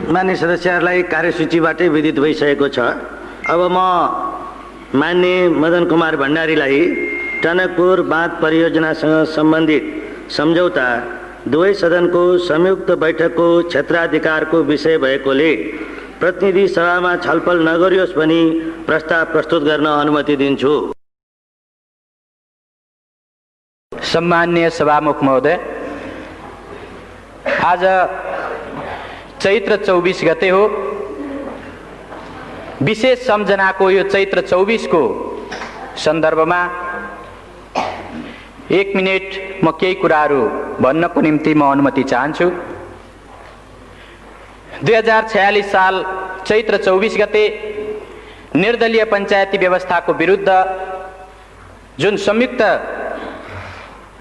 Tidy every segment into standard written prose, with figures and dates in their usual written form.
मान्य सदस्यहरूलाई कार्यसूचीबाटै विदित भइसकेको छ। अब म मान्य मदन कुमार भण्डारीलाई टनकपुर बाँध परियोजनासँग सम्बन्धित सम्झौता दुवै सदनको संयुक्त बैठकको क्षेत्राधिकारको विषय भएकोले प्रतिनिधि सभामा छलफल नगरियोस् भनी प्रस्ताव प्रस्तुत गर्न अनुमति दिन्छु। सम्मान्य सभामुख महोदय, आज चैत्र 24 गते हो। विशेष सम्झनाको यो चैत्र 24 को सन्दर्भमा 1 मिनेट म केही कुराहरू भन्नको निम्ति म अनुमति चाहन्छु। 2046 साल चैत्र 24 गते निर्दलीय पञ्चायती व्यवस्थाको विरुद्ध जुन संयुक्त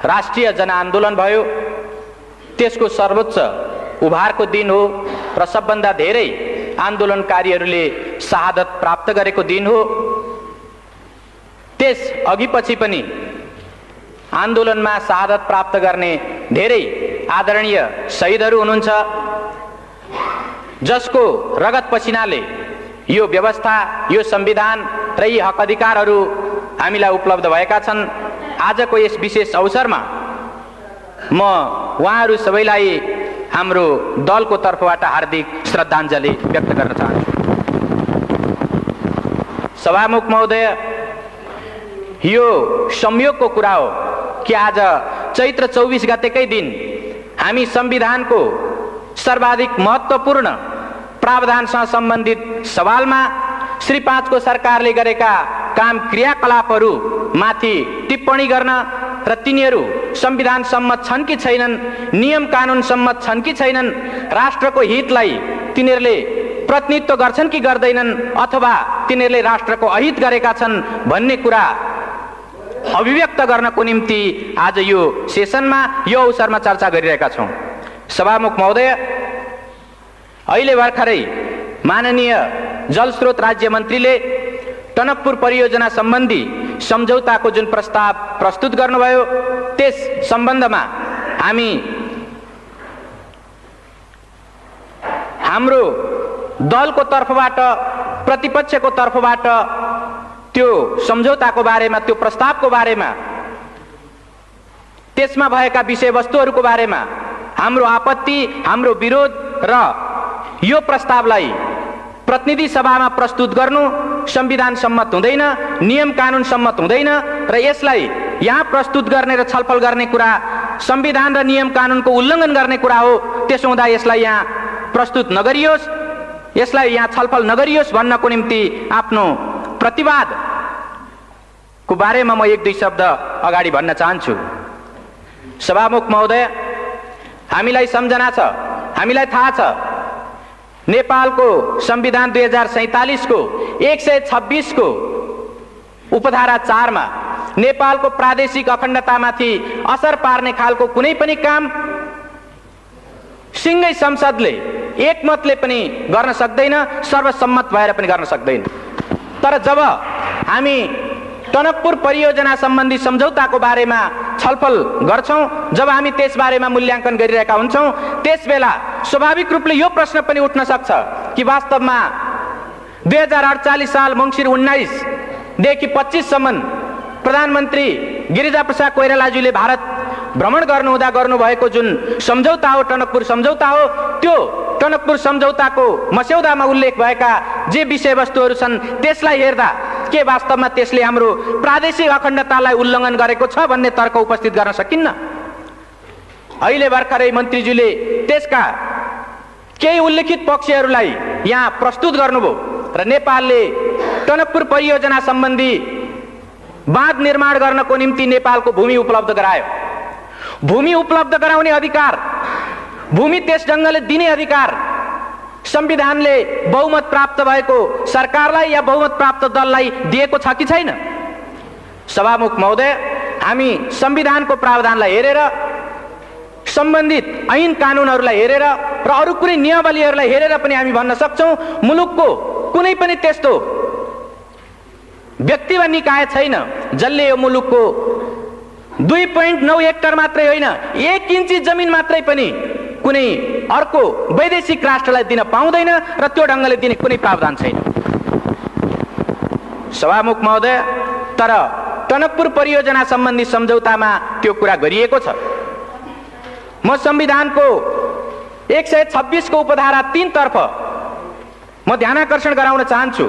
राष्ट्रिय जनआन्दोलन भयो, त्यसको सर्वोच्च उभारको दिन हो र सबभन्दा धेरै आन्दोलनकारीहरूले शहादत प्राप्त गरेको दिन हो। त्यस अघिपछि पनि आन्दोलनमा शहादत प्राप्त गर्ने धेरै आदरणीय शहीदहरू हुनुहुन्छ, जसको रगत पसिनाले यो व्यवस्था, यो संविधान र यी हक अधिकारहरू हामीलाई उपलब्ध भएका छन्। आजको यस विशेष अवसरमा म उहाँहरू सबैलाई हाम्रो दलको तर्फबाट हार्दिक श्रद्धाञ्जली व्यक्त गर्न चाहन्छु। सभामुख महोदय, यो संयोगको कुरा हो कि आज चैत्र 24 गतेकै दिन हामी संविधानको सर्वाधिक महत्त्वपूर्ण प्रावधानसँग सम्बन्धित सवालमा श्री 5 को सरकारले गरेका काम क्रियाकलापहरू माथि टिप्पणी गर्न र तिनीहरू संविधान सम्मत छन् कि छैनन्, नियम कानुन सम्मत छन् कि छैनन्, राष्ट्रको हितलाई तिनीहरूले प्रतिनिधित्व गर्छन् कि गर्दैनन्, अथवा तिनीहरूले राष्ट्रको अहित गरेका छन् भन्ने कुरा अभिव्यक्त गर्नको निम्ति आज यो सेसनमा, यो अवसरमा चर्चा गरिरहेका छौँ। सभामुख महोदय, अहिले भर्खरै माननीय जलस्रोत राज्य मन्त्रीले टनकपुर परियोजना सम्बन्धी सम्झौताको जुन प्रस्ताव प्रस्तुत गर्नुभयो, त्यस सम्बन्धमा हाम्रो दलको तर्फबाट, प्रतिपक्षको तर्फबाट त्यो सम्झौताको बारेमा, त्यो प्रस्तावको बारेमा, त्यसमा भएका विषयवस्तुहरूको बारेमा हाम्रो आपत्ति, हाम्रो विरोध र यो प्रस्तावलाई प्रतिनिधि सभामा प्रस्तुत गर्नु संविधान सम्मत हुँदैन, नियम कानुन सम्मत हुँदैन र यसलाई यहाँ प्रस्तुत गर्ने र छलफल गर्ने कुरा संविधान र नियम कानुनको उल्लङ्घन गर्ने कुरा हो। त्यसो हुँदा यसलाई यहाँ प्रस्तुत नगरियोस्, यसलाई यहाँ छलफल नगरियोस् भन्नको निम्ति आफ्नो प्रतिवादको बारेमा म 1-2 शब्द अगाडि भन्न चाहन्छु। सभामुख महोदय, हामीलाई सम्झना छ, हामीलाई थाहा छ, नेपालको संविधान 2047 को 126 को उपधारा 4 मा नेपालको प्रादेशिक अखण्डतामाथि असर पार्ने खालको कुनै पनि काम सिंगै संसदले एकमतले पनि गर्न सक्दैन, सर्वसम्मत भएर पनि गर्न सक्दैन। तर जब हामी टनकपुर परियोजना सम्बन्धी सम्झौताको बारेमा छलफल गर्छौं, जब हामी त्यस बारेमा मूल्याङ्कन गरिरहेका हुन्छौं, त्यसबेला स्वाभाविक रूपले यो प्रश्न पनि उठ्न सक्छ कि वास्तवमा 2048 साल मङ्सिर 19 देखि 25 सम्म प्रधानमन्त्री गिरिजाप्रसाद कोइरालाज्यूले भारत भ्रमण गर्नुहुँदा गर्नुभएको जुन सम्झौता हो, टनकपुर सम्झौता हो, त्यो टनकपुर सम्झौताको मस्यौदामा उल्लेख भएका जे विषयवस्तुहरू छन् त्यसलाई हेर्दा के वास्तवमा त्यसले हाम्रो प्रादेशिक अखण्डतालाई उल्लङ्घन गरेको छ भन्ने तर्क उपस्थित गर्न सकिन्न। अहिले भर्खरै मन्त्रीज्यूले त्यसका केही उल्लेखित पक्षहरूलाई यहाँ प्रस्तुत गर्नुभयो र नेपालले टनकपुर परियोजना सम्बन्धी बाँध निर्माण गर्नको निम्ति नेपालको भूमि उपलब्ध गरायो। भूमि उपलब्ध गराउने अधिकार, भूमि त्यस ढङ्गले दिने अधिकार संविधानले बहुमत प्राप्त भएको सरकारलाई या बहुमत प्राप्त दललाई दिएको छ कि छैन? सभामुख महोदय, हामी संविधानको प्रावधानलाई हेरेर, सम्बन्धित ऐन कानुनहरूलाई हेरेर र अरू कुनै नियमावलीहरूलाई हेरेर पनि हामी भन्न सक्छौं मुलुकको कुनै पनि त्यस्तो व्यक्ति वा निकाय छैन जसले यो मुलुकको 2.9 हेक्टर मात्रै होइन, 1 इन्ची जमिन मात्रै पनि कुनै अर्को वैदेशिक राष्ट्रलाई दिन पाउँदैन र त्यो ढङ्गले दिने कुनै प्रावधान छैन। सभामुख महोदय, तर टनकपुर परियोजना सम्बन्धी सम्झौतामा त्यो कुरा गरिएको छ। म संविधानको 126 को उपधारा 3 तर्फ म ध्यानाकर्षण गराउन चाहन्छु।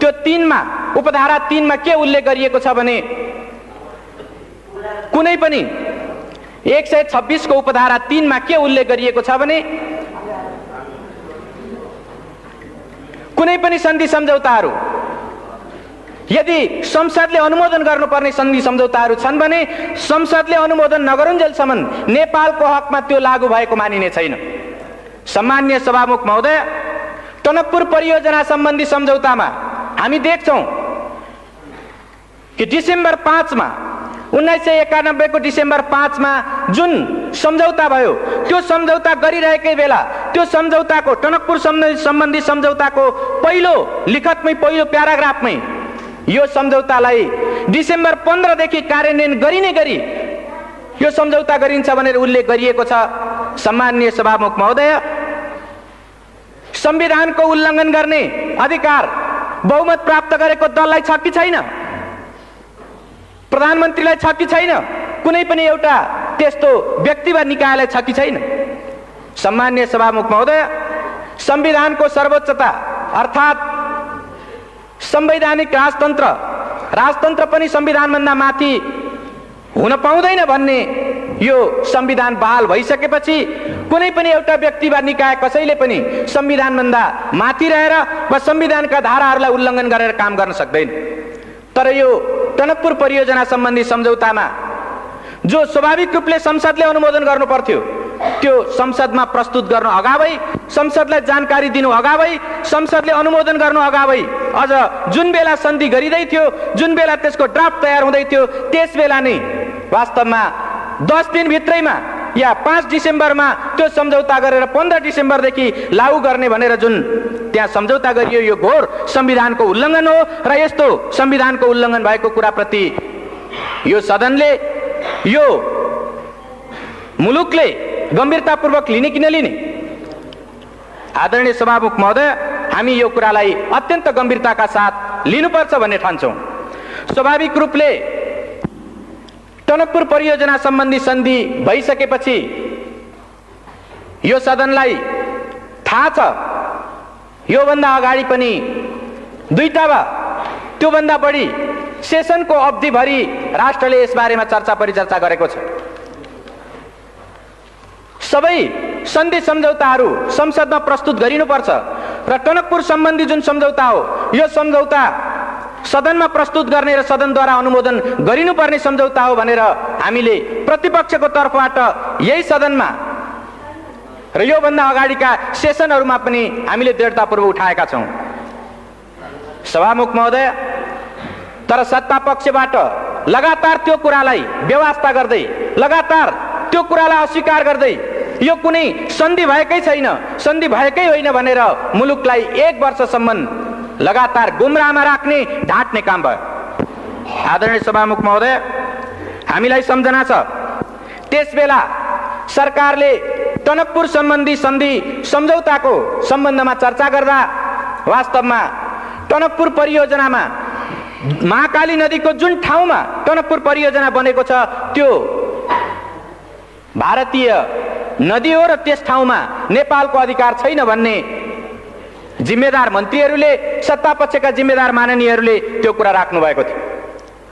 त्यो 3 मा उपधारा 3 मा के उल्लेख गरिएको छ भने कुनै पनि 126 को उपधारा 3 मा के उल्लेख गरिएको छ भने कुनै पनि सन्धि सम्झौताहरू यदि संसदले अनुमोदन गर्नुपर्ने सन्धि सम्झौताहरू छन् भने संसदले अनुमोदन नगरुन्जेलसम्म नेपालको हकमा त्यो लागू भएको मानिने छैन। सम्माननीय सभामुख महोदय, टनकपुर परियोजना सम्बन्धी सम्झौतामा हामी देख्छौं कि डिसेम्बर 5 मा 1991 को डिसेम्बर 5 मा जुन सम्झौता भयो त्यो सम्झौता गरिरहेकै बेला त्यो सम्झौताको टनकपुर सम्बन्धी सम्झौताको पहिलो लिखतमै पहिलो प्याराग्राफमै यो सम्झौतालाई डिसेम्बर 15 देखि कार्यान्वयन गरिने गरी यो सम्झौता गरिन्छ भनेर उल्लेख गरिएको छ। सम्माननीय सभामुख महोदय, संविधानको उल्लङ्घन गर्ने अधिकार बहुमत प्राप्त गरेको दललाई छ कि छैन? प्रधानमन्त्रीलाई छ कि छैन? कुनै पनि एउटा त्यस्तो व्यक्ति वा निकायलाई छ कि छैन? सम्माननीय सभामुख महोदय, संविधानको सर्वोच्चता अर्थात् संवैधानिक राजतन्त्र पनि संविधानभन्दा माथि हुन पाउँदैन भन्ने यो संविधान बहाल भइसकेपछि कुनै पनि एउटा व्यक्ति वा निकाय कसैले पनि संविधानभन्दा माथि रहेर वा संविधानका धाराहरूलाई उल्लङ्घन गरेर काम गर्न सक्दैन। तर यो टनकपुर परियोजना सम्बन्धी सम्झौतामा जो स्वाभाविक रूपले संसदले अनुमोदन गर्नु पर्थ्यो त्यो संसदमा प्रस्तुत गर्नु अगावै, संसदलाई जानकारी दिनु अगावै, संसदले अनुमोदन गर्नु अगावै, अझ जुन बेला सन्धि गरिँदै थियो, जुन बेला त्यसको ड्राफ्ट तयार हुँदै थियो, त्यस बेला नै वास्तवमा 10 दिन भित्रैमा या 5 डिसेम्बरमा त्यो सम्झौता गरेर 15 डिसेम्बरदेखि लागू गर्ने भनेर जुन त्यहाँ सम्झौता गरियो यो घोर संविधानको उल्लङ्घन हो र यस्तो संविधानको उल्लङ्घन भएको कुराप्रति यो सदनले, यो मुलुकले गम्भीरतापूर्वक लिने कि नलिने? आदरणीय सभामुख महोदय, हामी यो कुरालाई अत्यन्त गम्भीरताका साथ लिनुपर्छ भन्ने ठान्छौँ। स्वाभाविक रूपले टनकपुर परियोजना सम्बन्धी सन्धि भइसकेपछि यो सदनलाई थाहा छ योभन्दा अगाडि पनि 2टा वा त्योभन्दा बढी सेसनको अवधिभरि राष्ट्रले यसबारेमा चर्चा परिचर्चा गरेको छ। सबै सन्धि सम्झौताहरू संसदमा प्रस्तुत गरिनुपर्छ र टनकपुर सम्बन्धी जुन सम्झौता हो यो सम्झौता सदनमा प्रस्तुत गर्ने र सदनद्वारा अनुमोदन गरिनुपर्ने सम्झौता हो भनेर हामीले प्रतिपक्षको तर्फबाट यही सदनमा र योभन्दा अगाडिका सेसनहरूमा पनि हामीले दृढतापूर्वक उठाएका छौँ। सभामुख महोदय, तर सत्ता पक्षबाट लगातार त्यो कुरालाई व्यवस्था गर्दै, लगातार त्यो कुरालाई अस्वीकार गर्दै यो कुनै सन्धि भएकै छैन, सन्धि भएकै होइन भनेर मुलुकलाई 1 वर्षसम्म लगातार गुमराहमा राख्ने, ढाँट्ने काम भयो। आदरणीय सभामुख महोदय, हामीलाई सम्झना छ त्यसबेला सरकारले टनकपुर सम्बन्धी सन्धि सम्झौताको सम्बन्धमा चर्चा गर्दा वास्तवमा टनकपुर परियोजनामा महाकाली नदीको जुन ठाउँमा टनकपुर परियोजना बनेको छ त्यो भारतीय नदी हो र त्यस ठाउँमा नेपालको अधिकार छैन भन्ने जिम्मेदार मन्त्रीहरूले, सत्तापक्षका जिम्मेदार माननीयहरूले त्यो कुरा राख्नु भएको थियो।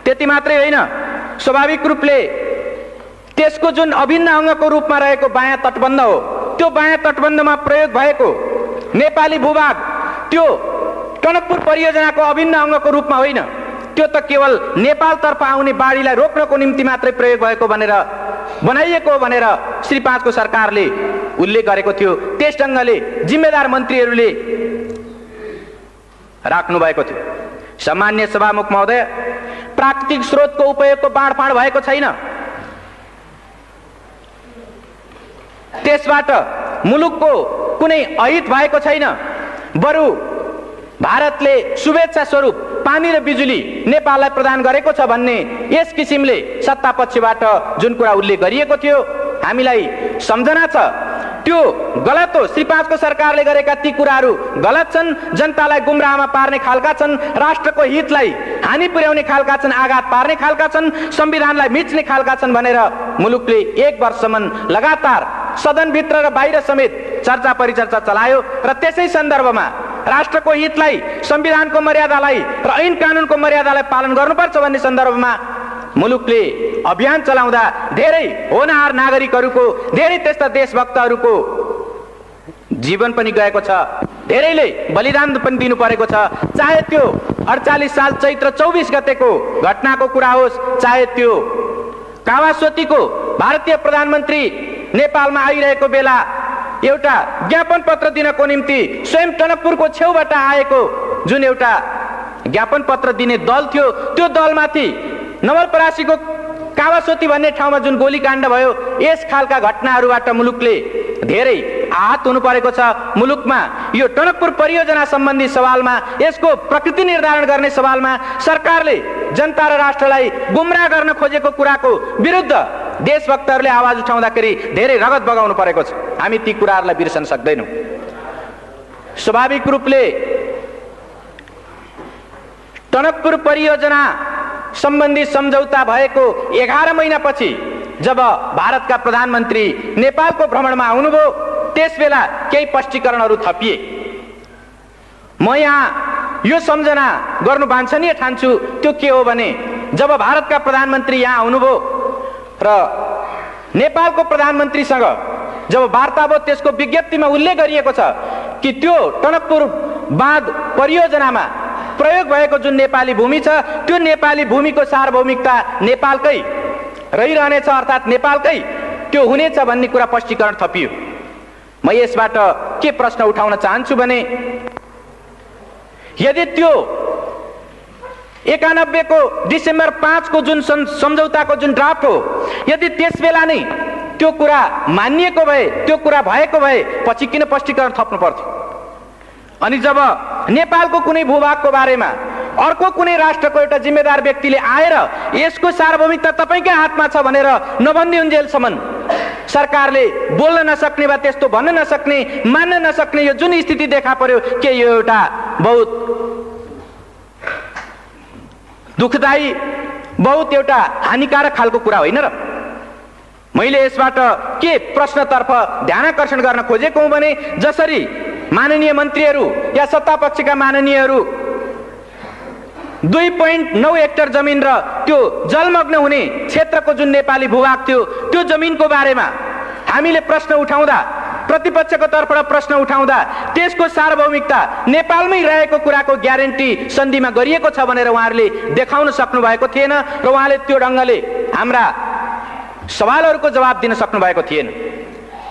त्यति मात्रै होइन, स्वाभाविक रूपले त्यसको जुन अभिन्न अङ्गको रूपमा रहेको बायाँ तटबन्ध हो त्यो बायाँ तटबन्धमा प्रयोग भएको नेपाली भूभाग त्यो टनकपुर परियोजनाको अभिन्न अङ्गको रूपमा होइन, त्यो त केवल नेपालतर्फ आउने बाढीलाई रोक्नको निम्ति मात्रै प्रयोग भएको भनेर बनाइएको भनेर श्री 5 को सरकारले उल्लेख गरेको थियो। त्यस ढङ्गले जिम्मेदार मन्त्रीहरूले राख्नु भएको थियो। सम्माननीय सभामुख महोदय, प्राकृतिक स्रोतको उपयोगको बाँडफाँड भएको छैन, त्यसबाट मुलुकको कुनै अहित भएको छैन, बरु भारतले शुभेच्छा स्वरूप पानी र बिजुली नेपाललाई प्रदान गरेको छ भन्ने यस किसिमले सत्ता पक्षबाट जुन कुरा उल्लेख गरिएको थियो हामीलाई सम्झना छ। त्यो गलत हो। श्री 5 को सरकारले गरेका ती कुराहरू गलत छन्, जनतालाई गुमराहमा पार्ने खालका छन्, राष्ट्रको हितलाई हानि पुर्याउने खालका छन्, आघात पार्ने खालका छन्, संविधानलाई मिच्ने खालका छन् भनेर मुलुकले 1 वर्षसम्म लगातार सदनभित्र र बाहिर समेत चर्चा परिचर्चा चलायो र त्यसै सन्दर्भमा राष्ट्रको हितलाई, संविधानको मर्यादालाई र ऐन कानुनको मर्यादालाई पालन गर्नुपर्छ भन्ने सन्दर्भमा मुलुकले अभियान चलाउँदा धेरै होनहार नागरिकहरूको, धेरै त्यस्ता देशभक्तहरूको जीवन पनि गएको छ, धेरैले बलिदान पनि दिनु परेको छ। चाहे त्यो 48 साल चैत्र 24 गतेको घटनाको कुरा होस्, चाहे त्यो कावासोतीको भारतीय प्रधानमन्त्री नेपालमा आइरहेको बेला एउटा ज्ञापन पत्र दिनको निम्ति स्वयं टनकपुरको छेउबाट आएको जुन एउटा ज्ञापन पत्र दिने दल थियो, त्यो दलमाथि नवलपरासीको कावासोती भन्ने ठाउँमा जुन गोलीकाण्ड भयो, यस खालका घटनाहरूबाट मुलुकले धेरै आहत हुनु परेको छ। मुलुकमा यो टनकपुर परियोजना सम्बन्धी सवालमा, यसको प्रकृति निर्धारण गर्ने सवालमा सरकारले जनता र राष्ट्रलाई गुमराह गर्न खोजेको कुराको विरुद्ध देशभक्तहरूले आवाज उठाउँदाखेरि धेरै रगत बगाउनु परेको छ। हामी ती कुराहरूलाई बिर्सन सक्दैनौँ। स्वाभाविक रूपले टनकपुर परियोजना सम्बन्धी सम्झौता भएको 11 महिनापछि जब भारतका प्रधानमन्त्री नेपालको भ्रमणमा आउनुभयो, त्यसबेला केही स्पष्टीकरणहरू थपिए। म यहाँ यो सम्झना गर्नु वाञ्छनीय ठान्छु। त्यो के हो भने, जब भारतका प्रधानमन्त्री यहाँ आउनुभयो र नेपालको प्रधानमन्त्रीसँग जब वार्ता भयो, त्यसको विज्ञप्तिमा उल्लेख गरिएको छ कि त्यो टनकपुर बाँध परियोजनामा प्रयोग भएको जुन नेपाली भूमि छ, त्यो नेपाली भूमिको सार्वभौमिकता नेपालकै रहिरहनेछ, अर्थात् नेपालकै त्यो हुनेछ भन्ने कुरा स्पष्टीकरण थपियो। म यसबाट के प्रश्न उठाउन चाहन्छु भने, यदि त्यो 91 को डिसेम्बर 5 को जुन सम्झौताको जुन ड्राफ्ट हो, यदि त्यसबेला नै त्यो कुरा मानिएको भए, त्यो कुरा भएको भए पछि किन स्पष्टीकरण थप्नु पर्थ्यो? अनि जब नेपालको कुनै भूभागको बारेमा अर्को कुनै राष्ट्रको एउटा जिम्मेदार व्यक्तिले आएर यसको सार्वभौमिकता तपाईँकै हातमा छ भनेर नभनिदिउन्जेलसम्म सरकारले बोल्न नसक्ने वा त्यस्तो भन्न नसक्ने, मान्न नसक्ने यो जुन स्थिति देखा पर्यो, के यो एउटा बहुत दुःखदायी, बहुत एउटा हानिकारक खालको कुरा होइन र? मैले यसबाट के प्रश्नतर्फ ध्यानाकर्षण गर्न खोजेको हुँ भने, जसरी माननीय मन्त्रीहरू या सत्ता पक्षका माननीयहरू 2.9 हेक्टर जमिन र त्यो जलमग्न हुने क्षेत्रको जुन नेपाली भूभाग थियो, त्यो जमिनको बारेमा हामीले प्रश्न उठाउँदा, प्रतिपक्षको तर्फबाट प्रश्न उठाउँदा त्यसको सार्वभौमिकता नेपालमै रहेको कुराको ग्यारेन्टी सन्धिमा गरिएको छ भनेर उहाँहरूले देखाउन सक्नु भएको थिएन र उहाँले त्यो ढङ्गले हाम्रा सवालहरूको जवाब दिन सक्नु भएको थिएन।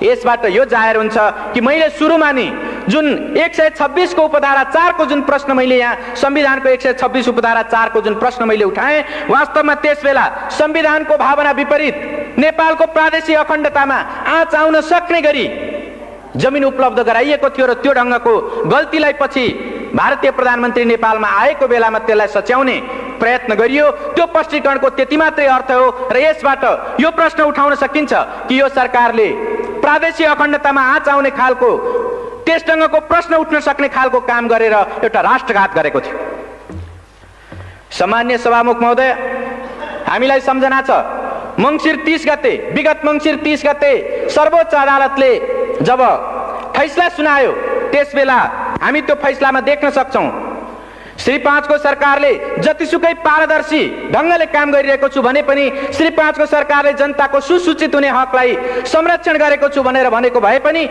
यसबाट यो जाहेर हुन्छ कि मैले सुरुमा नि जुन 126 को उपधारा 4 को जुन प्रश्न मैले यहाँ संविधानको 126 उपधारा 4 को जुन प्रश्न मैले उठाएँ, वास्तवमा त्यसबेला संविधानको भावना विपरीत नेपालको प्रादेशिक अखण्डतामा आँच आउन सक्ने गरी जमिन उपलब्ध गराइएको थियो र त्यो ढङ्गको गल्तीलाई पछि भारतीय प्रधानमन्त्री नेपालमा आएको बेलामा त्यसलाई सच्याउने प्रयत्न गरियो। त्यो स्पष्टीकरणको त्यति मात्रै अर्थ हो र यसबाट यो प्रश्न उठाउन सकिन्छ कि यो सरकारले प्रादेशिक अखण्डतामा आँच आउने खालको, त्यस ढङ्गको प्रश्न उठ्न सक्ने खालको काम गरेर एउटा राष्ट्रघात गरेको थियो। सामान्य सभामुख महोदय, हामीलाई सम्झना छ, मङ्सिर 30 गते, विगत मङ्सिर 30 गते सर्वोच्च अदालतले जब फैसला सुनायो, त्यसबेला हामी त्यो फैसलामा देख्न सक्छौँ श्री 5 को सरकारले जतिसुकै पारदर्शी ढङ्गले काम गरिरहेको छु भने पनि श्री 5 को सरकारले जनताको सुसूचित हुने हकलाई संरक्षण गरेको छु भनेर भनेको भए पनि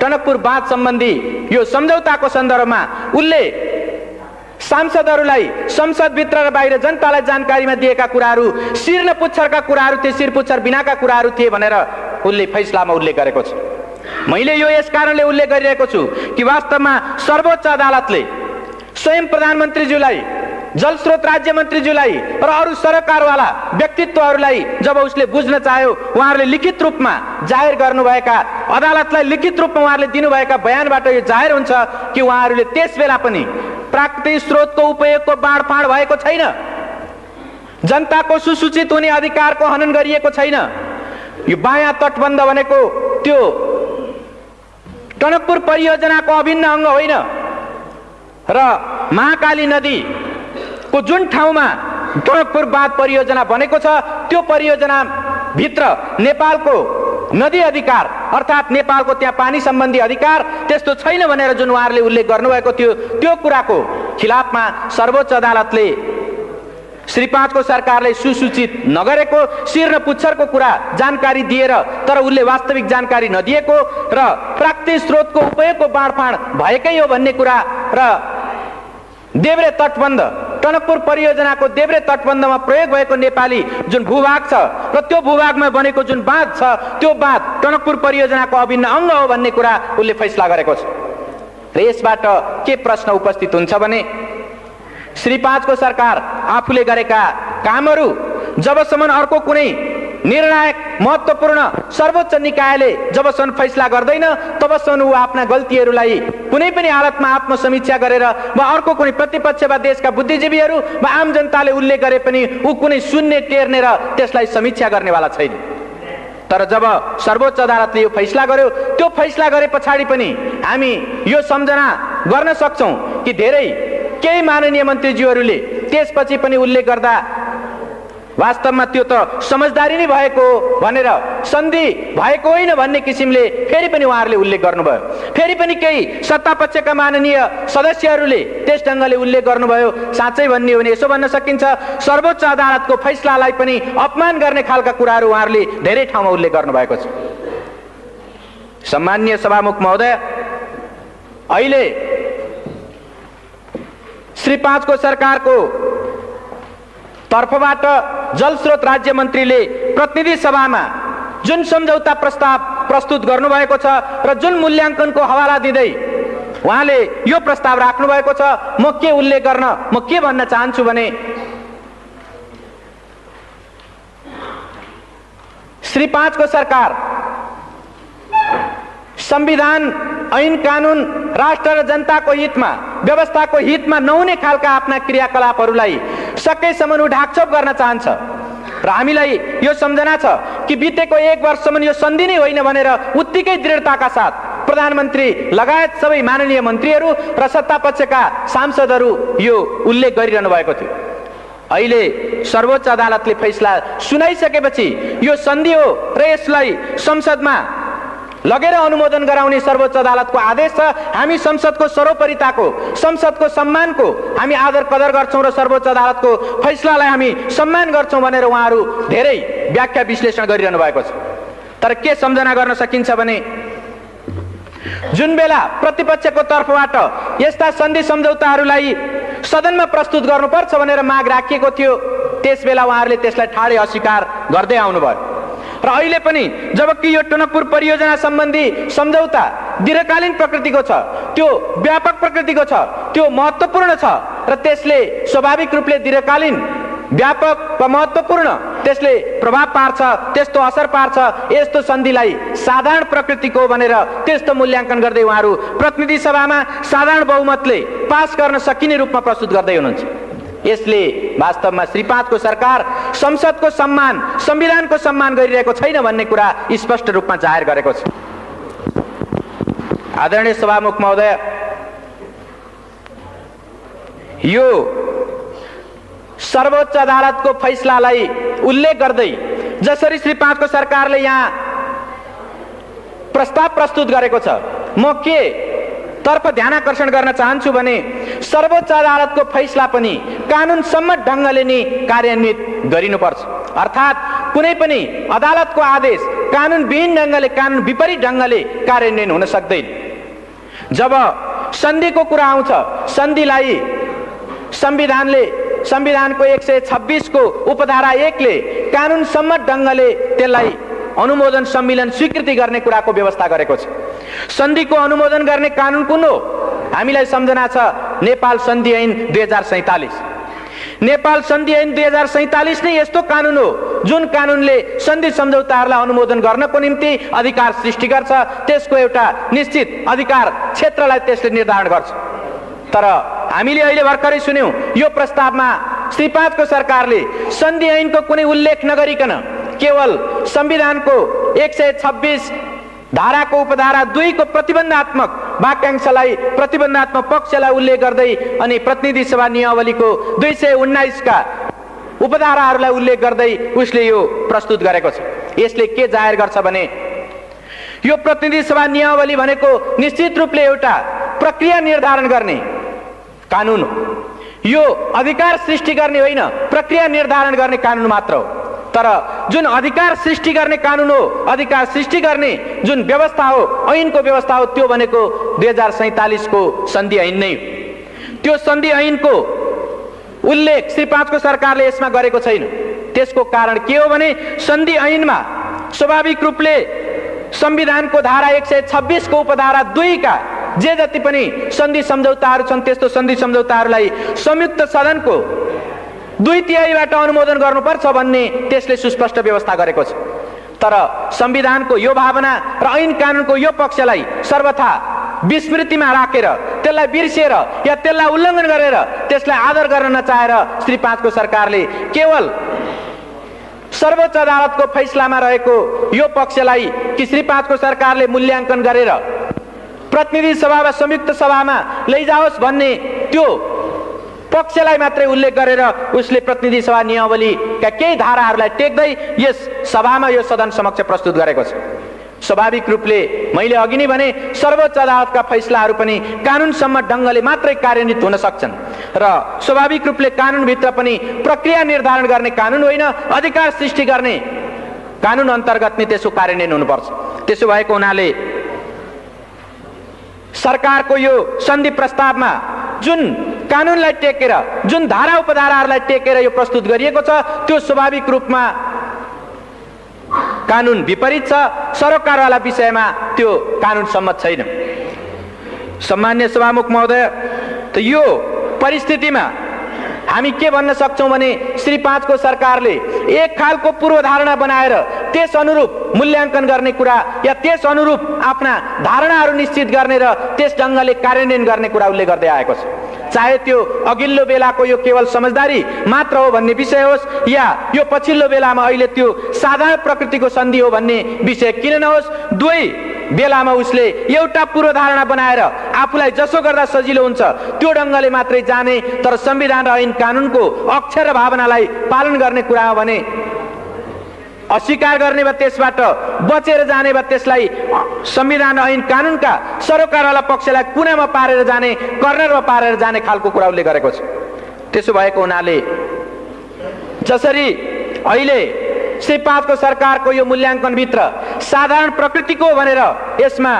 टनकपुर बाँध सम्बन्धी यो सम्झौताको सन्दर्भमा उनले सांसदहरूलाई संसदभित्र र बाहिर जनतालाई जानकारीमा दिएका कुराहरू शिर न पुच्छरका कुराहरू थिए, शिर पुच्छर बिनाका कुराहरू थिए भनेर उनले फैसलामा उल्लेख गरेको छ। मैले यो यस कारणले उल्लेख गरिरहेको छु कि वास्तवमा सर्वोच्च अदालतले स्वयं प्रधानमन्त्रीज्यूलाई, जलस्रोत राज्य मन्त्रीज्यूलाई र अरू सरकारवाला व्यक्तित्वहरूलाई जब उसले बुझ्न चाह्यो, उहाँहरूले लिखित रूपमा जाहेर गर्नुभएका, अदालतलाई लिखित रूपमा उहाँहरूले दिनुभएका बयानबाट यो जाहेर हुन्छ कि उहाँहरूले त्यसबेला पनि प्राकृतिक स्रोतको उपयोगको बाँडफाँड भएको छैन, जनताको सुसूचित हुने अधिकारको हनन गरिएको छैन। यो बायाँ तटबन्ध भनेको त्यो टनकपुर परियोजनाको अभिन्न अङ्ग होइन र महाकाली नदीको जुन ठाउँमा टनकपुर बाँध परियोजना बनेको छ त्यो परियोजना भित्र नेपालको नदी अधिकार अर्थात् नेपालको त्यहाँ पानी सम्बन्धी अधिकार त्यस्तो छैन भनेर जुन उहाँहरूले उल्लेख गर्नुभएको थियो त्यो कुराको खिलाफमा सर्वोच्च अदालतले श्री 5 को सरकारले सुसूचित नगरेको शिर र पुच्छरको कुरा जानकारी दिएर तर उसले वास्तविक जानकारी नदिएको र प्राकृतिक स्रोतको उपयोगको बाँडफाँड भएकै हो भन्ने कुरा र देब्रे तटबन्ध टनकपुर परियोजनाको देब्रे तटबन्धमा प्रयोग भएको नेपाली जुन भूभाग छ र त्यो भूभागमा बनेको जुन बाँध छ त्यो बाँध टनकपुर परियोजनाको अभिन्न अङ्ग हो भन्ने कुरा उसले फैसला गरेको छ र यसबाट के प्रश्न उपस्थित हुन्छ भने श्री 5 को सरकार आफूले गरेका कामहरू जबसम्म अर्को कुनै निर्णायक महत्त्वपूर्ण सर्वोच्च निकायले जबसम्म फैसला गर्दैन तबसम्म ऊ आफ्ना गल्तीहरूलाई कुनै पनि हालतमा आत्मसमीक्षा गरेर वा अर्को कुनै प्रतिपक्ष वा देशका बुद्धिजीवीहरू वा आम जनताले उल्लेख गरे पनि ऊ कुनै सुन्ने टेर्ने र त्यसलाई समीक्षा गर्नेवाला छैन। तर जब सर्वोच्च अदालतले यो फैसला गर्यो त्यो फैसला गरे पछाडि पनि हामी यो सम्झना गर्न सक्छौं कि धेरै केही माननीय मन्त्रीज्यूहरूले त्यसपछि पनि उल्लेख गर्दा वास्तवमा त्यो त समझदारी नै भएको भनेर सन्धि भएको होइन भन्ने किसिमले फेरि पनि उहाँहरूले उल्लेख गर्नुभयो। फेरि पनि केही सत्तापक्षका माननीय सदस्यहरूले त्यस ढङ्गले उल्लेख गर्नुभयो। साँच्चै भन्ने हो भने यसो भन्न सकिन्छ सर्वोच्च अदालतको फैसलालाई पनि अपमान गर्ने खालका कुराहरू उहाँहरूले धेरै ठाउँमा उल्लेख गर्नुभएको छ। सम्माननीय सभामुख महोदय, अहिले श्री 5 को सरकारको तर्फबाट जलस्रोत राज्य मन्त्रीले प्रतिनिधि सभामा जुन सम्झौता प्रस्ताव प्रस्तुत गर्नुभएको छ र जुन मूल्याङ्कनको हवाला दिँदै उहाँले यो प्रस्ताव राख्नु भएको छ म के उल्लेख गर्न म के भन्न चाहन्छु भने श्री 5 को सरकार संविधान ऐन कानून राष्ट्र र जनताको हितमा व्यवस्थाको हितमा नहुने खालका आफ्ना क्रियाकलापहरूलाई सकेसम्म ढाकछोप गर्न चाहन्छ र हामीलाई यो सम्झना छ कि बितेको 1 वर्षसम्म यो सन्धि नै होइन भनेर उत्तिकै दृढताका साथ प्रधानमन्त्री लगायत सबै माननीय मन्त्रीहरू र सत्तापक्षका सांसदहरू यो उल्लेख गरिरहनु भएको थियो। अहिले सर्वोच्च अदालतले फैसला सुनाइसकेपछि यो सन्धि हो र यसलाई संसदमा लगेर अनुमोदन गराउने सर्वोच्च अदालतको आदेश छ। हामी संसदको सर्वोपरिताको संसदको सम्मानको हामी आदर कदर गर्छौं र सर्वोच्च अदालतको फैसलालाई हामी सम्मान गर्छौं भनेर उहाँहरू धेरै व्याख्या विश्लेषण गरिरहनु भएको छ। तर के सम्झना गर्न सकिन्छ भने जुन बेला प्रतिपक्षको तर्फबाट यस्ता सन्धि सम्झौताहरूलाई सदनमा प्रस्तुत गर्नुपर्छ भनेर माग राखिएको थियो त्यसबेला उहाँहरूले त्यसलाई ठाडै अस्वीकार गर्दै आउनुभयो र अहिले पनि जबकि यो टनकपुर परियोजना सम्बन्धी सम्झौता दीर्घकालीन प्रकृतिको छ, त्यो व्यापक प्रकृतिको छ, त्यो महत्त्वपूर्ण छ र त्यसले स्वाभाविक रूपले दीर्घकालीन व्यापक व महत्त्वपूर्ण त्यसले प्रभाव पार्छ, त्यस्तो असर पार्छ। यस्तो सन्धिलाई साधारण प्रकृतिको भनेर त्यस्तो मूल्याङ्कन गर्दै उहाँहरू प्रतिनिधि सभामा साधारण बहुमतले पास गर्न सकिने रूपमा प्रस्तुत गर्दै हुनुहुन्छ। यसले वास्तवमा श्री 5 को सरकार संसदको सम्मान संविधानको सम्मान गरिरहेको छैन भन्ने कुरा स्पष्ट रूपमा जाहेर गरेको छ। आदरणीय सभामुख महोदय, यो सर्वोच्च अदालतको फैसलालाई उल्लेख गर्दै जसरी श्री 5 को सरकारले यहाँ प्रस्ताव प्रस्तुत गरेको छ म के तर्फ ध्यानआकर्षण गर्न चाहन्छु भने सर्वोच्च अदालतको फैसला पनि कानुन सम्मत ढङ्गले नै कार्यान्वित गरिनुपर्छ। अर्थात् कुनै पनि अदालतको आदेश कानुन विहीन ढङ्गले कानुन विपरीत ढङ्गले कार्यान्वयन हुन सक्दैन। जब सन्धिको कुरा आउँछ सन्धिलाई संविधानको 126 को उपधारा 1 ले कानुन सम्मत ढङ्गले त्यसलाई अनुमोदन सम्मेलन स्वीकृति गर्ने कुराको व्यवस्था गरेको छ। सन्धिको अनुमोदन गर्ने कानुन कुन हो? हामीलाई सम्झना छ नेपाल सन्धि ऐन 2047। नेपाल सन्धि ऐन 2047 नै यस्तो कानुन हो जुन कानुनले सन्धि सम्झौताहरूलाई अनुमोदन गर्नको निम्ति अधिकार सृष्टि गर्छ, त्यसको एउटा निश्चित अधिकार क्षेत्रलाई त्यसले निर्धारण गर्छ। तर हामीले अहिले भर्खरै सुन्यौं यो प्रस्तावमा श्री 5 को सरकारले सन्धि ऐनको कुनै उल्लेख नगरिकन केवल संविधानको 126 धाराको उपधारा 2 को प्रतिबन्धात्मक वाक्यांशलाई प्रतिबन्धात्मक पक्षलाई उल्लेख गर्दै अनि प्रतिनिधि सभा नियमावलीको 219 का उपधाराहरूलाई उल्लेख गर्दै उसले यो प्रस्तुत गरेको छ। यसले के जाहेर गर्छ भने यो प्रतिनिधि सभा नियमावली भनेको निश्चित रूपले एउटा प्रक्रिया निर्धारण गर्ने कानुन हो। यो अधिकार सृष्टि गर्ने होइन, प्रक्रिया निर्धारण गर्ने कानुन मात्र हो। तर जुन अधिकार सृष्टि गर्ने कानुन हो, अधिकार सृष्टि गर्ने जुन व्यवस्था हो, ऐनको व्यवस्था हो, त्यो भनेको 2047 को सन्धि ऐन नै हो। त्यो सन्धि ऐनको उल्लेख श्री 5 को सरकारले यसमा गरेको छैन। त्यसको कारण के हो भने सन्धि ऐनमा स्वाभाविक रूपले संविधानको धारा 126 को उपधारा 2 का जे जति पनि सन्धि सम्झौताहरू छन् त्यस्तो सन्धि सम्झौताहरूलाई संयुक्त सदनको 2/3बाट अनुमोदन गर्नुपर्छ भन्ने त्यसले सुस्पष्ट व्यवस्था गरेको छ। तर संविधानको यो भावना र ऐन कानुनको यो पक्षलाई सर्वथा विस्मृतिमा राखेर, त्यसलाई बिर्सेर या त्यसलाई उल्लङ्घन गरेर त्यसलाई आदर गर्न नचाहेर श्री 5 को सरकारले केवल सर्वोच्च अदालतको फैसलामा रहेको यो पक्षलाई कि श्री 5 को सरकारले मूल्याङ्कन गरेर प्रतिनिधि सभा वा संयुक्त सभामा लैजाओस् भन्ने त्यो पक्षलाई मात्रै उल्लेख गरेर उसले प्रतिनिधि सभा नियमावलीका केही धाराहरूलाई टेक्दै यस सभामा यो सदन समक्ष प्रस्तुत गरेको छ। स्वाभाविक रूपले मैले अघि नै भने सर्वोच्च अदालतका फैसलाहरू पनि कानुनसम्मत ढङ्गले मात्रै कार्यान्वित हुन सक्छन् र स्वाभाविक रूपले कानुनभित्र पनि प्रक्रिया निर्धारण गर्ने कानुन होइन, अधिकार सृष्टि गर्ने कानुन अन्तर्गत नै त्यसको कार्यान्वयन हुनुपर्छ। त्यसो भएको हुनाले सरकारको यो सन्धि प्रस्तावमा जुन कानुनलाई टेकेर, जुन धारा उपधाराहरूलाई टेकेर यो प्रस्तुत गरिएको छ त्यो स्वाभाविक रूपमा कानुन विपरीत छ। सरोकारवाला विषयमा त्यो कानुन सम्मत छैन। सम्मान्य सभामुख महोदय, त यो परिस्थितिमा हामी के भन्न सक्छौं भने श्री 5 को सरकारले एक खालको पूर्वधारणा बनाएर त्यस अनुरूप मूल्याङ्कन गर्ने कुरा या त्यस अनुरूप आफ्ना धारणाहरू निश्चित गर्ने र त्यस ढङ्गले कार्यान्वयन गर्ने कुरा उल्लेख गर्दै आएको छ। चाहे त्यो अघिल्लो बेलाको यो केवल समझदारी मात्र हो भन्ने विषय होस् या यो पछिल्लो बेलामा अहिले त्यो साधारण प्रकृतिको सन्धि हो भन्ने विषय किन नहोस्, दुवै बेलामा उसले एउटा पूर्वधारणा बनाएर आफूलाई जसो गर्दा सजिलो हुन्छ त्यो ढङ्गले मात्रै जाने, तर संविधान र ऐन कानुनको अक्षर र भावनालाई पालन गर्ने कुरा हो भने अस्वीकार गर्ने वा त्यसबाट बचेर जाने वा त्यसलाई संविधान र ऐन कानुनका सरोकारवाला पक्षलाई कुनामा पारेर जाने, कर्नरमा पारेर जाने खालको कुरा उल्लेख गरेको छ। त्यसो भएको हुनाले जसरी अहिले श्री 5 को सरकारको यो मूल्याङ्कनभित्र साधारण प्रकृतिको भनेर यसमा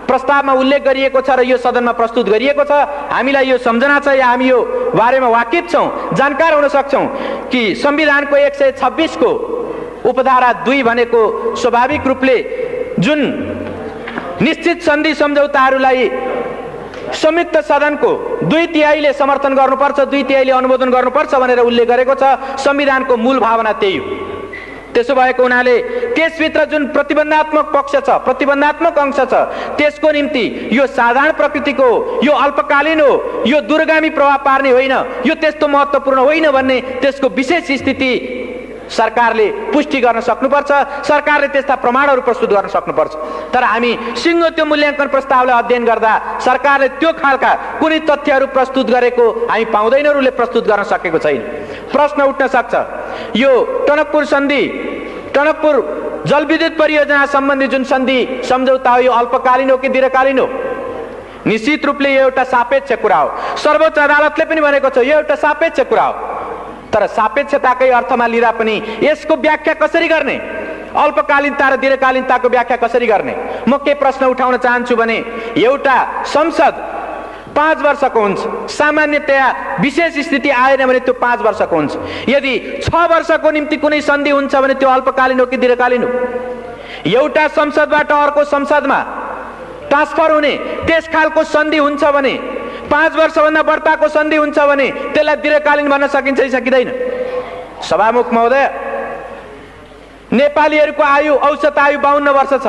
प्रस्तावमा उल्लेख गरिएको छ र यो सदनमा प्रस्तुत गरिएको छ, हामीलाई यो सम्झना छ या हामी यो बारेमा वाकिफ छौं, जानकार हुन सक्छौं कि संविधानको 126 को उपधारा 2 भनेको स्वाभाविक रूपले जुन निश्चित सन्धि सम्झौताहरूलाई संयुक्त सदनको 2/3ले समर्थन गर्नुपर्छ, 2/3ले अनुमोदन गर्नुपर्छ भनेर उल्लेख गरेको छ। संविधानको मूल भावना त्यही हो। त्यसो भएको हुनाले त्यसभित्र जुन प्रतिबन्धात्मक पक्ष छ, प्रतिबन्धात्मक अंश छ, त्यसको निम्ति यो साधारण प्रकृतिको, यो अल्पकालीन हो, यो दूरगामी प्रभाव पार्ने होइन, यो त्यस्तो महत्त्वपूर्ण होइन भन्ने त्यसको विशेष स्थिति सरकारले पुष्टि गर्न सक्नुपर्छ। सरकारले त्यस्ता प्रमाणहरू प्रस्तुत गर्न सक्नुपर्छ। तर हामी सिङ्गो त्यो मूल्याङ्कन प्रस्तावलाई अध्ययन गर्दा सरकारले त्यो खालका कुनै तथ्यहरू प्रस्तुत गरेको हामी पाउँदैनौँ, उसले प्रस्तुत गर्न सकेको छैन। प्रश्न उठ्न सक्छ, यो टनकपुर सन्धि, टनकपुर जलविद्युत परियोजना सम्बन्धी जुन सन्धि सम्झौता हो यो अल्पकालीन हो कि दीर्घकालीन हो? निश्चित रूपले यो एउटा सापेक्ष कुरा हो। सर्वोच्च अदालतले पनि भनेको छ यो एउटा सापेक्ष कुरा हो। तर सापेक्षताकै अर्थमा लिँदा पनि यसको व्याख्या कसरी गर्ने, अल्पकालीनता र दीर्घकालीनताको व्याख्या कसरी गर्ने? म के प्रश्न उठाउन चाहन्छु भने एउटा संसद 5 वर्षको हुन्छ, सामान्यतया विशेष स्थिति आएन भने त्यो 5 वर्षको हुन्छ। यदि 6 वर्षको निम्ति कुनै सन्धि हुन्छ भने त्यो अल्पकालीन हो कि दीर्घकालीन हो? एउटा संसदबाट अर्को संसदमा ट्रान्सफर हुने त्यस खालको सन्धि हुन्छ भने, 5 वर्षभन्दा बढ्ताको सन्धि हुन्छ भने त्यसलाई दीर्घकालीन भन्न सकिन्छ कि सकिँदैन? सभामुख महोदय, नेपालीहरूको आयु, औसत आयु 52 वर्ष छ।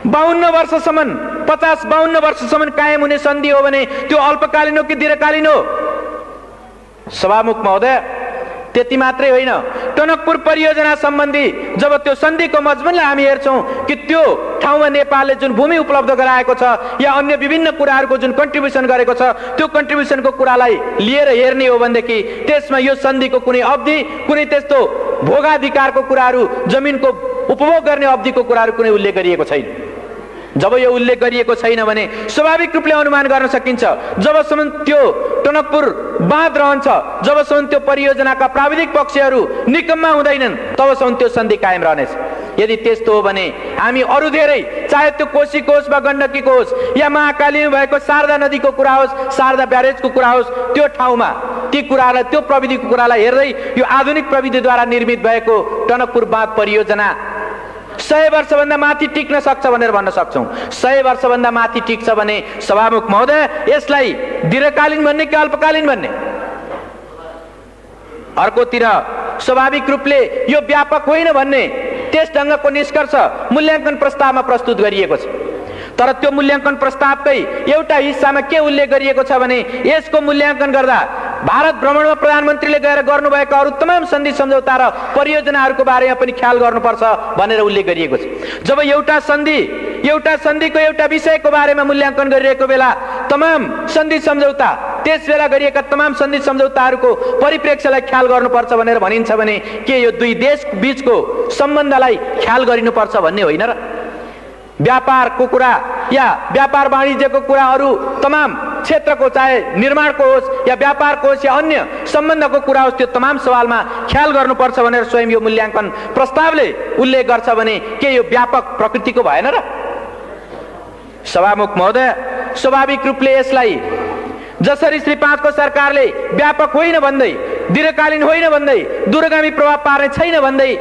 52 वर्षसम्म, 50-52 वर्षसम्म कायम हुने सन्धि हो भने त्यो अल्पकालीन हो कि दीर्घकालीन हो? सभामुख महोदय, त्यति मात्रै होइन, टनकपुर परियोजना सम्बन्धी जब त्यो सन्धिको मजमुनलाई हामी हेर्छौँ कि त्यो ठाउँमा नेपालले जुन भूमि उपलब्ध गराएको छ या अन्य विभिन्न कुराहरूको जुन कन्ट्रिब्युसन गरेको छ, त्यो कन्ट्रिब्युसनको कुरालाई लिएर हेर्ने हो भनेदेखि त्यसमा यो सन्धिको कुनै अवधि, कुनै त्यस्तो भोगाधिकारको कुराहरू, जमिनको उपभोग गर्ने अवधिको कुराहरू कुनै उल्लेख गरिएको छैन। जब यो उल्लेख गरिएको छैन भने स्वाभाविक रूपले अनुमान गर्न सकिन्छ जबसम्म त्यो टनकपुर बाँध रहन्छ, जबसम्म त्यो परियोजनाका प्राविधिक पक्षहरू निकम्मा हुँदैनन्, तबसम्म त्यो सन्धि कायम रहनेछ। यदि त्यस्तो हो भने हामी अरू धेरै, चाहे त्यो कोशीको होस् वा गण्डकीको होस् या महाकालीमा भएको शारदा नदीको कुरा होस्, शारदा ब्यारेजको कुरा होस्, त्यो ठाउँमा ती कुरालाई, त्यो प्रविधिको कुरालाई हेर्दै यो आधुनिक प्रविधिद्वारा निर्मित भएको टनकपुर बाँध परियोजना 100 वर्षभन्दा माथि टिक्न सक्छ भनेर भन्न सक्छौँ। 100 वर्षभन्दा माथि टिक्छ भने सभामुख महोदय, यसलाई दीर्घकालीन भन्ने कि अल्पकालीन भन्ने? अर्कोतिर स्वाभाविक रूपले यो व्यापक होइन भन्ने त्यस ढङ्गको निष्कर्ष मूल्याङ्कन प्रस्तावमा प्रस्तुत गरिएको छ। तर त्यो मूल्याङ्कन प्रस्तावकै एउटा हिस्सामा के उल्लेख गरिएको छ भने यसको मूल्याङ्कन गर्दा भारत भ्रमणमा प्रधानमन्त्रीले गएर गर्नुभएका अरू तमाम सन्धि सम्झौता र परियोजनाहरूको बारेमा पनि ख्याल गर्नुपर्छ भनेर उल्लेख गरिएको छ। जब एउटा सन्धिको एउटा विषयको बारेमा मूल्याङ्कन गरिरहेको बेला तमाम सन्धि सम्झौता, त्यस बेला गरिएका तमाम सन्धि सम्झौताहरूको परिप्रेक्ष्यलाई ख्याल गर्नुपर्छ भनेर भनिन्छ भने के यो दुई देश बीचको सम्बन्धलाई ख्याल गरिनुपर्छ भन्ने होइन र? व्यापारको कुरा या व्यापार वाणिज्यको कुरा अरू तमाम क्षेत्रको, चाहे निर्माणको होस् या व्यापारको होस् या अन्य सम्बन्धको कुरा होस्, त्यो तमाम सवालमा ख्याल गर्नुपर्छ भनेर स्वयं यो मूल्याङ्कन प्रस्तावले उल्लेख गर्छ भने के यो व्यापक प्रकृतिको भएन र? सभामुख महोदय, स्वाभाविक रूपले यसलाई जसरी श्री 5 को सरकारले व्यापक होइन भन्दै, दीर्घकालीन होइन भन्दै, दूरगामी प्रभाव पार्ने छैन भन्दै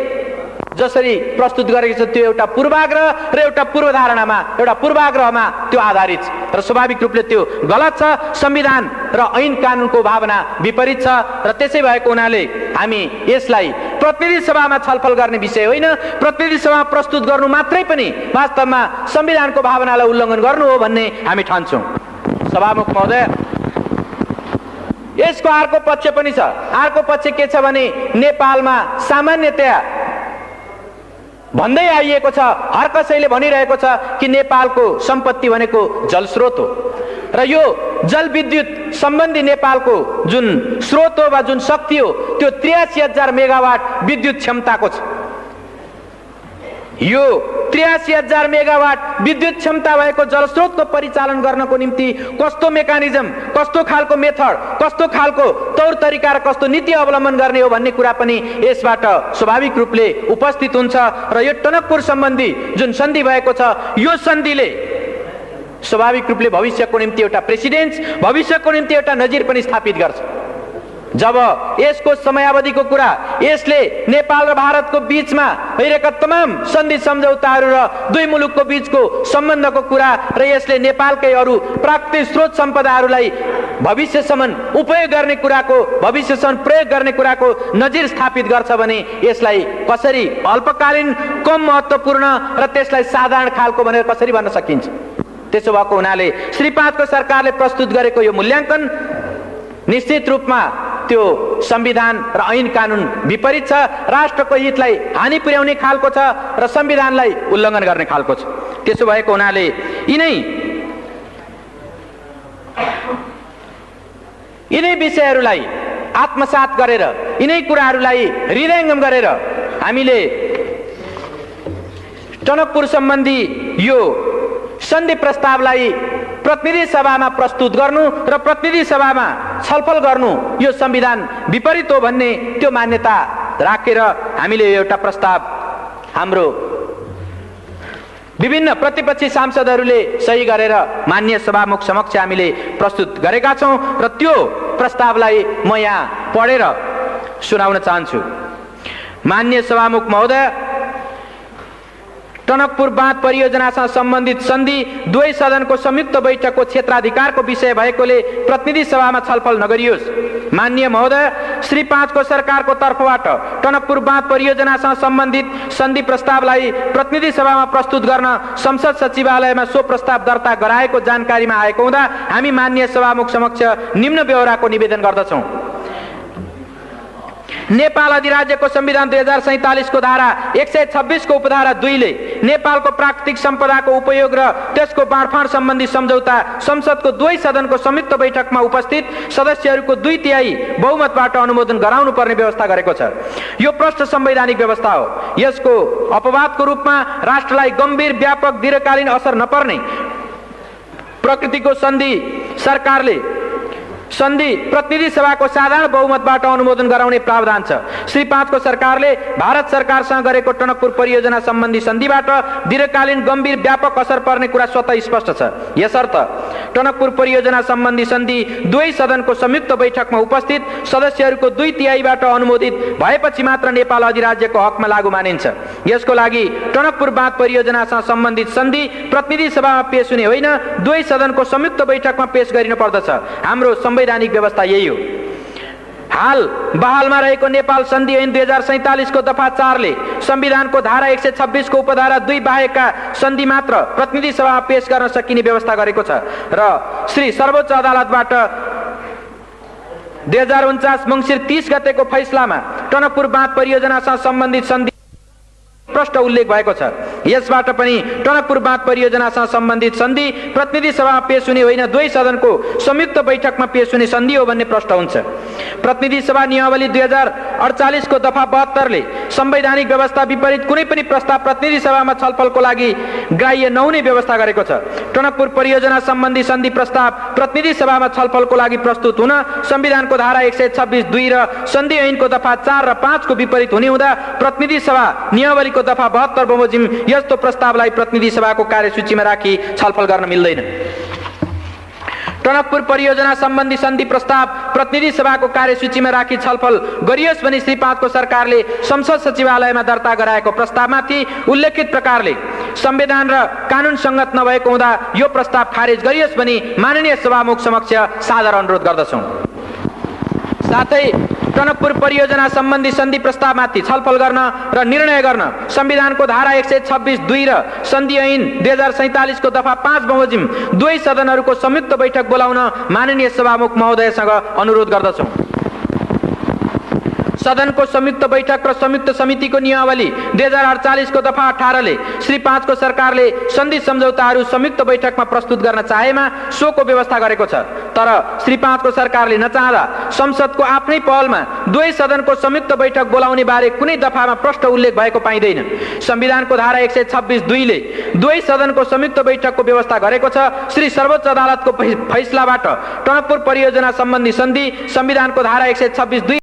जसरी प्रस्तुत गरेको छ, त्यो एउटा पूर्वाग्रह र एउटा पूर्वधारणामा, एउटा पूर्वाग्रहमा त्यो आधारित छ र स्वाभाविक रूपले त्यो गलत छ। संविधान र ऐन कानुनको भावना विपरीत छ र त्यसै भएको हुनाले हामी यसलाई प्रतिनिधि सभामा छलफल गर्ने विषय होइन, प्रतिनिधि सभामा प्रस्तुत गर्नु मात्रै पनि वास्तवमा संविधानको भावनालाई उल्लङ्घन गर्नु हो भन्ने हामी ठान्छौँ। सभामुख महोदय, यसको अर्को पक्ष पनि छ। अर्को पक्ष के छ भने नेपालमा सामान्यतया भन्दै आइएको छ, हर कसैले भनिरहेको छ कि नेपालको सम्पत्ति भनेको जलस्रोत हो र यो जलविद्युत सम्बन्धी नेपालको जुन स्रोत हो वा जुन शक्ति हो त्यो 83,000 मेगावाट विद्युत क्षमताको छ। यो 83,000 मेगावाट विद्युत क्षमता भएको जलस्रोतको परिचालन गर्नको निम्ति कस्तो मेकानिजम, कस्तो खालको मेथड, कस्तो खालको तौर तरिका र कस्तो नीति अवलम्बन गर्ने हो भन्ने कुरा पनि यसबाट स्वाभाविक रूपले उपस्थित हुन्छ र यो टनकपुर सम्बन्धी जुन सन्धि भएको छ, यो सन्धिले स्वाभाविक रूपले भविष्यको निम्ति एउटा प्रेसिडेन्स, भविष्यको निम्ति एउटा नजिर पनि स्थापित गर्छ। जब यसको समयावधिको कुरा, यसले नेपाल र भारतको बीचमा भइरहेका तमाम सन्धि सम्झौताहरू र दुई मुलुकको बीचको सम्बन्धको कुरा र यसले नेपालकै अरू प्राकृतिक स्रोत सम्पदाहरूलाई भविष्यसम्म उपयोग गर्ने कुराको, भविष्यसम्म प्रयोग गर्ने कुराको नजिर स्थापित गर्छ भने यसलाई कसरी अल्पकालीन, कम महत्त्वपूर्ण र त्यसलाई साधारण खालको भनेर कसरी भन्न सकिन्छ? त्यसो भएको हुनाले श्री 5 को सरकारले प्रस्तुत गरेको यो मूल्याङ्कन निश्चित रूपमा त्यो संविधान र ऐन कानुन विपरीत छ, राष्ट्रको हितलाई हानि पुर्याउने खालको छ र संविधानलाई उल्लङ्घन गर्ने खालको छ। त्यसो भएको हुनाले यिनै विषयहरूलाई आत्मसात गरेर, यिनै कुराहरूलाई हृदयङ्गम गरेर हामीले टनकपुर सम्बन्धी यो सन्धि प्रस्तावलाई प्रतिनिधि सभामा प्रस्तुत गर्नु र प्रतिनिधि सभामा छलफल गर्नु यो संविधान विपरीत हो भन्ने त्यो मान्यता राखेर हामीले एउटा प्रस्ताव हाम्रो विभिन्न प्रतिपक्षी सांसदहरूले सही गरेर माननीय सभामुख समक्ष हामीले प्रस्तुत गरेका छौँ र त्यो प्रस्तावलाई म यहाँ पढेर सुनाउन चाहन्छु। माननीय सभामुख महोदय, टनकपुर बाँध परियोजनासँग सम्बन्धित सन्धि दुवै सदनको संयुक्त बैठकको क्षेत्राधिकारको विषय भएकोले प्रतिनिधि सभामा छलफल नगरियोस्। माननीय महोदय, श्री 5 को सरकारको तर्फबाट टनकपुर बाँध परियोजनासँग सम्बन्धित सन्धि प्रस्तावलाई प्रतिनिधि सभामा प्रस्तुत गर्न संसद सचिवालयमा सो प्रस्ताव दर्ता गराएको जानकारीमा आएको हुँदा हामी माननीय सभामुख समक्ष निम्न ब्यौराको निवेदन गर्दछौँ। नेपाल अधिराज्यको संविधान 2047 को धारा 126 को उपधारा 2 ले नेपालको प्राकृतिक सम्पदाको उपयोग र त्यसको बाँडफाँड सम्बन्धी सम्झौता संसदको दुवै सदनको संयुक्त बैठकमा उपस्थित सदस्यहरूको 2/3 बहुमतबाट अनुमोदन गराउनु पर्ने व्यवस्था गरेको छ। यो प्रष्ट संवैधानिक व्यवस्था हो। यसको अपवादको रूपमा राष्ट्रलाई गम्भीर व्यापक दीर्घकालीन असर नपर्ने प्रकृतिको सन्धि प्रतिनिधि सभाको साधारण बहुमतबाट अनुमोदन गराउने प्रावधान छ। श्री 5 को सरकारले भारत सरकारसँग गरेको टनकपुर परियोजना सम्बन्धी सन्धिबाट दीर्घकालीन गम्भीर व्यापक असर पर्ने कुरा स्वतः स्पष्ट छ। यसर्थ टनकपुर परियोजना सम्बन्धी सन्धि दुवै सदनको संयुक्त बैठकमा उपस्थित सदस्यहरूको 2/3 अनुमोदित भएपछि मात्र नेपाल अधिराज्यको हकमा लागू मानिन्छ। यसको लागि टनकपुर बाँध परियोजनासँग सम्बन्धित सन्धि प्रतिनिधि सभामा पेश हुने होइन, दुवै सदनको संयुक्त बैठकमा पेश गरिनु पर्दछ। हाम्रो संवैधानिक व्यवस्था यही हो। हाल बहालमा रहेको नेपाल सन्धि ऐन 2047 को दफा 4 ले संविधानको धारा 126 को उपधारा 2 बाहेकका सन्धि मात्र प्रतिनिधि सभामा पेश गर्न सकिने व्यवस्था गरेको छ र श्री सर्वोच्च अदालतबाट 2049 मङ्सिर 30 गतेको फैसलामा टनकपुर बाँध परियोजनासँग सम्बन्धित सन्धि प्रष्ट उल्लेख भएको छ। यसबाट पनि टनकपुर बाँध परियोजनासँग सम्बन्धित सन्धि प्रतिनिधि सभामा पेश हुने होइन, दुवै सदनको संयुक्त बैठकमा पेश हुने सन्धि हो भन्ने प्रष्ट हुन्छ। प्रतिनिधि सभा नियमावली 2048 को दफा 72 ले संवैधानिक व्यवस्था विपरीत कुनै पनि प्रस्ताव प्रतिनिधि सभामा छलफलको लागि ग्राह्य नहुने व्यवस्था गरेको छ। टनकपुर परियोजना सम्बन्धी सन्धि प्रस्ताव प्रतिनिधि सभामा छलफलको लागि प्रस्तुत हुन संविधानको धारा 126(2) र सन्धि ऐनको दफा 4 र 5 को विपरीत हुने हुँदा प्रतिनिधि सभा नियमावलीको दफा 72 बमोजिम यस्तो प्रस्तावलाई प्रतिनिधि सभाको कार्यसूचीमा राखी छलफल गर्न मिल्दैन। टनकपुर परियोजना सम्बन्धी सन्धि प्रस्ताव प्रतिनिधि सभाको कार्यसूचीमा राखी छलफल गरियोस् भनी श्री 5 को सरकारले संसद सचिवालयमा दर्ता गराएको प्रस्तावमाथि उल्लेखित प्रकारले संविधान र कानून संगत नभएको हुँदा यो प्रस्ताव खारेज गरियोस् भनी माननीय सभामुख समक्ष सादर अनुरोध गर्दछौँ। साथै टनकपुर परियोजना सम्बन्धी सन्धि प्रस्तावमाथि छलफल गर्न र निर्णय गर्न संविधानको धारा 126(2) र सन्धि ऐन 2047 को दफा 5 बमोजिम दुवै सदनहरूको संयुक्त बैठक बोलाउन माननीय सभामुख महोदयसँग अनुरोध गर्दछौँ। सदनको संयुक्त बैठक र संयुक्त समितिको नियमावली 2048 को दफा 18 ले श्री 5 को सरकारले सन्धि सम्झौताहरू संयुक्त बैठकमा प्रस्तुत गर्न चाहेमा सोको व्यवस्था गरेको छ। तर श्री 5 को सरकारले नचाहँदा संसदको आफ्नै पहलमा दुवै सदनको संयुक्त बैठक बोलाउने बारे कुनै दफामा प्रष्ट उल्लेख भएको पाइँदैन। संविधानको धारा 126(2) ले दुवै सदनको संयुक्त बैठकको व्यवस्था गरेको छ। श्री सर्वोच्च अदालतको फैसलाबाट टनकपुर परियोजना सम्बन्धी सन्धि संविधानको धारा 126(2)